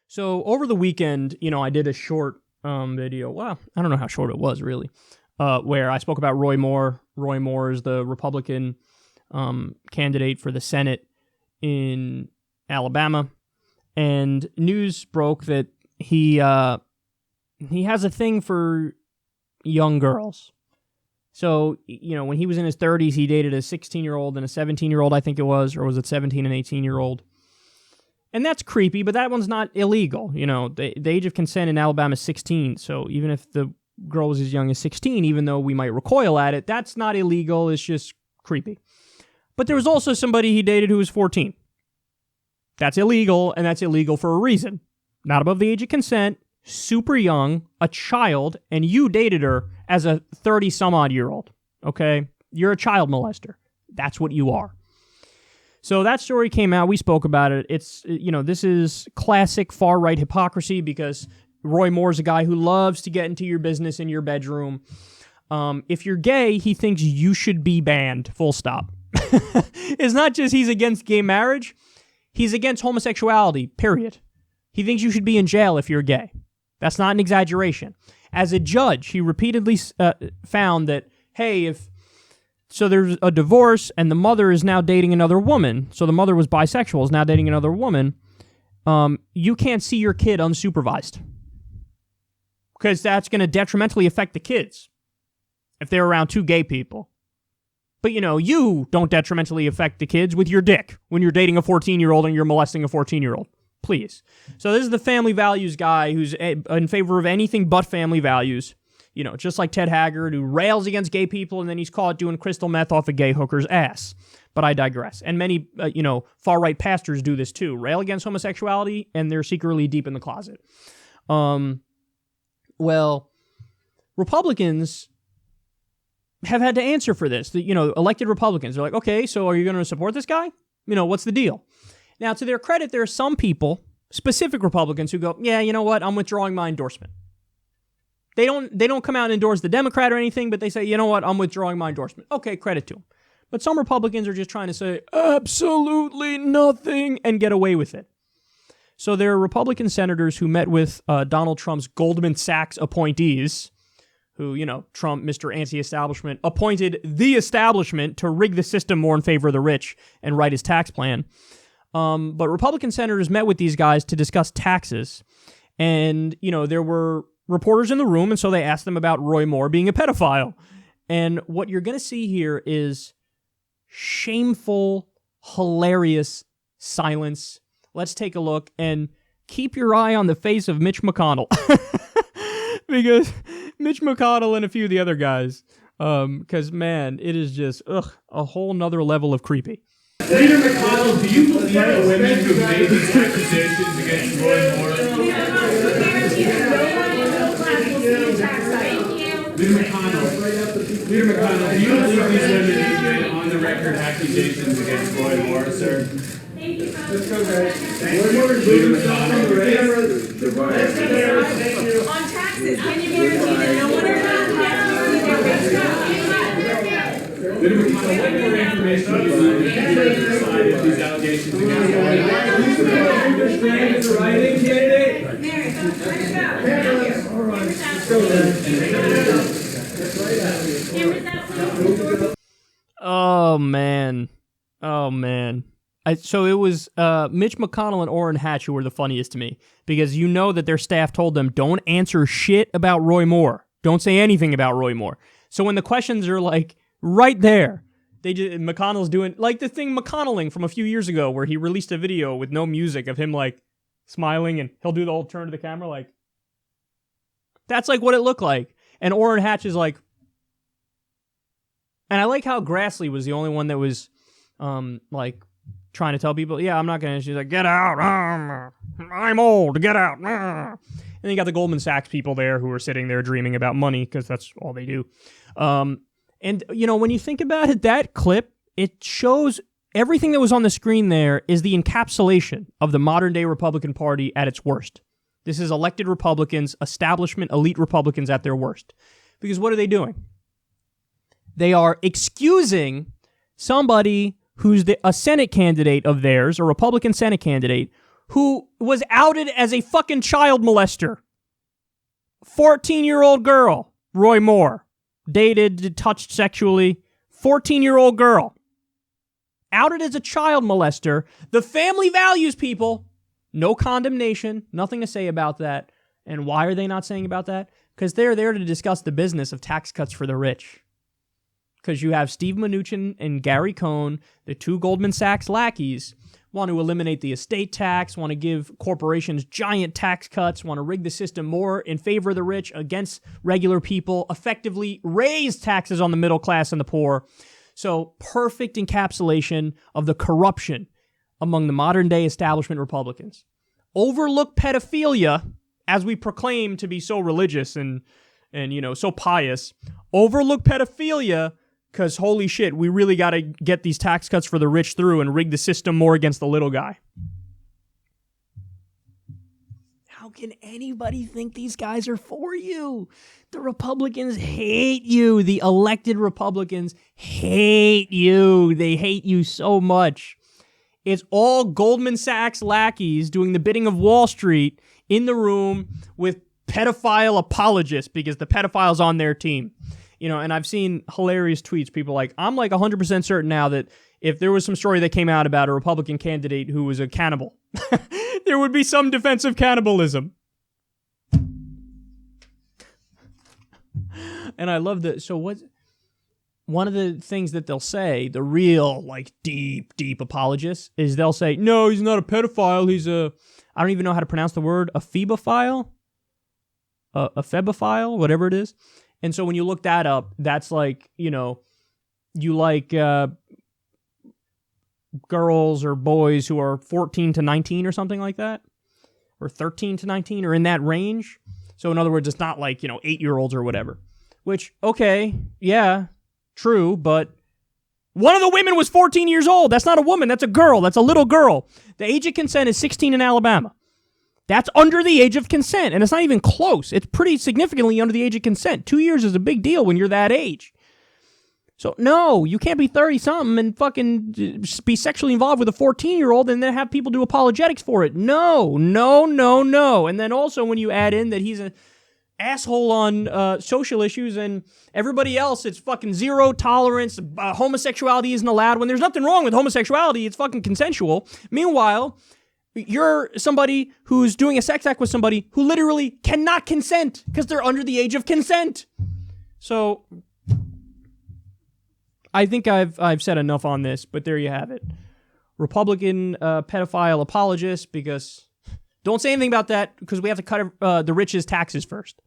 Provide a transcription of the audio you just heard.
So over the weekend, I did a short video. Well, I don't know how short it was, really, where I spoke about Roy Moore. Roy Moore is the Republican candidate for the Senate in Alabama. And news broke that he has a thing for young girls. So, when he was in his 30s, he dated a 16-year-old and a 17-year-old, I think it was, or was it 17 and 18-year-old? And that's creepy, but that one's not illegal. The age of consent in Alabama is 16, so even if the girl was as young as 16, even though we might recoil at it, that's not illegal, it's just creepy. But there was also somebody he dated who was 14. That's illegal, and that's illegal for a reason. Not above the age of consent, super young, a child, and you dated her as a 30-some-odd-year-old, okay? You're a child molester. That's what you are. So that story came out. We spoke about it. It's, this is classic far-right hypocrisy because Roy Moore's a guy who loves to get into your business in your bedroom. If you're gay, he thinks you should be banned, full stop. It's not just he's against gay marriage. He's against homosexuality, period. He thinks you should be in jail if you're gay. That's not an exaggeration. As a judge, he repeatedly found that, hey, so there's a divorce and the mother is now dating another woman, so the mother was bisexual, is now dating another woman, you can't see your kid unsupervised. Because that's going to detrimentally affect the kids if they're around two gay people. But, you don't detrimentally affect the kids with your dick when you're dating a 14-year-old and you're molesting a 14-year-old. Please. So this is the family values guy who's in favor of anything but family values. Just like Ted Haggard, who rails against gay people, and then he's caught doing crystal meth off a gay hooker's ass. But I digress. And many, far-right pastors do this too. Rail against homosexuality, and they're secretly deep in the closet. Well, Republicans have had to answer for this. Elected Republicans, they're like, okay, so are you going to support this guy? What's the deal? Now, to their credit, there are some people, specific Republicans, who go, yeah, you know what, I'm withdrawing my endorsement. They don't come out and endorse the Democrat or anything, but they say, you know what, I'm withdrawing my endorsement. Okay, credit to them. But some Republicans are just trying to say absolutely nothing and get away with it. So there are Republican senators who met with Donald Trump's Goldman Sachs appointees, who, Trump, Mr. Anti-Establishment, appointed the establishment to rig the system more in favor of the rich and write his tax plan. But Republican senators met with these guys to discuss taxes. And, there were reporters in the room, and so they asked them about Roy Moore being a pedophile. And what you're going to see here is shameful, hilarious silence. Let's take a look and keep your eye on the face of Mitch McConnell. Because Mitch McConnell and a few of the other guys, because, man, it is just, a whole nother level of creepy. Senator McConnell, do you believe the women who made these accusations against Roy Moore? Leader McConnell, do you believe these women who made on-the-record accusations against Roy Moore, sir? Thank you. Let's go, guys. Leader McConnell. On taxes, can you guarantee that no one is on taxes? Leader McConnell, what more information do you need to decide if these allegations against Roy Oh, man. So it was Mitch McConnell and Orrin Hatch who were the funniest to me, because that their staff told them, don't answer shit about Roy Moore. Don't say anything about Roy Moore. So when the questions are like right there, McConnell's doing like the thing McConnelling from a few years ago where he released a video with no music of him like smiling, and he'll do the old turn to the camera like, that's like what it looked like. And Orrin Hatch is like, and I like how Grassley was the only one that was like trying to tell people, yeah, I'm not going to. She's like, get out. I'm old. Get out. And then you got the Goldman Sachs people there who are sitting there dreaming about money because that's all they do. And, when you think about it, that clip, it shows everything that was on the screen there is the encapsulation of the modern-day Republican Party at its worst. This is elected Republicans, establishment, elite Republicans at their worst. Because what are they doing? They are excusing somebody who's a Senate candidate of theirs, a Republican Senate candidate, who was outed as a fucking child molester. 14-year-old girl, Roy Moore, dated, touched sexually. 14-year-old girl, outed as a child molester. The family values people. No condemnation, nothing to say about that. And why are they not saying about that? Because they're there to discuss the business of tax cuts for the rich. Because you have Steve Mnuchin and Gary Cohn, the two Goldman Sachs lackeys, want to eliminate the estate tax, want to give corporations giant tax cuts, want to rig the system more in favor of the rich against regular people, effectively raise taxes on the middle class and the poor. So perfect encapsulation of the corruption among the modern-day establishment Republicans. Overlook pedophilia, as we proclaim to be so religious and so pious. Overlook pedophilia, because holy shit, we really got to get these tax cuts for the rich through and rig the system more against the little guy. How can anybody think these guys are for you? The Republicans hate you. The elected Republicans hate you. They hate you so much. It's all Goldman Sachs lackeys doing the bidding of Wall Street in the room with pedophile apologists because the pedophile's on their team. And I've seen hilarious tweets. People like, I'm like 100% certain now that if there was some story that came out about a Republican candidate who was a cannibal, there would be some defense of cannibalism. And I love that. So one of the things that they'll say, the real, deep apologists, is they'll say, no, he's not a pedophile. He's I don't even know how to pronounce the word, a phebophile? A phebophile, whatever it is. And so when you look that up, that's you like girls or boys who are 14 to 19 or something like that, or 13 to 19, or in that range. So in other words, it's not 8-year-olds or whatever. Which, okay, yeah, true, but one of the women was 14 years old. That's not a woman. That's a girl. That's a little girl. The age of consent is 16 in Alabama. That's under the age of consent, and it's not even close. It's pretty significantly under the age of consent. 2 years is a big deal when you're that age. So, no, you can't be 30-something and fucking be sexually involved with a 14-year-old and then have people do apologetics for it. No. And then also when you add in that he's an asshole on social issues and everybody else, it's fucking zero tolerance, homosexuality isn't allowed. When there's nothing wrong with homosexuality, it's fucking consensual. Meanwhile, you're somebody who's doing a sex act with somebody who literally cannot consent because they're under the age of consent. So I think I've said enough on this, but there you have it. Republican pedophile apologist, because don't say anything about that because we have to cut the rich's taxes first.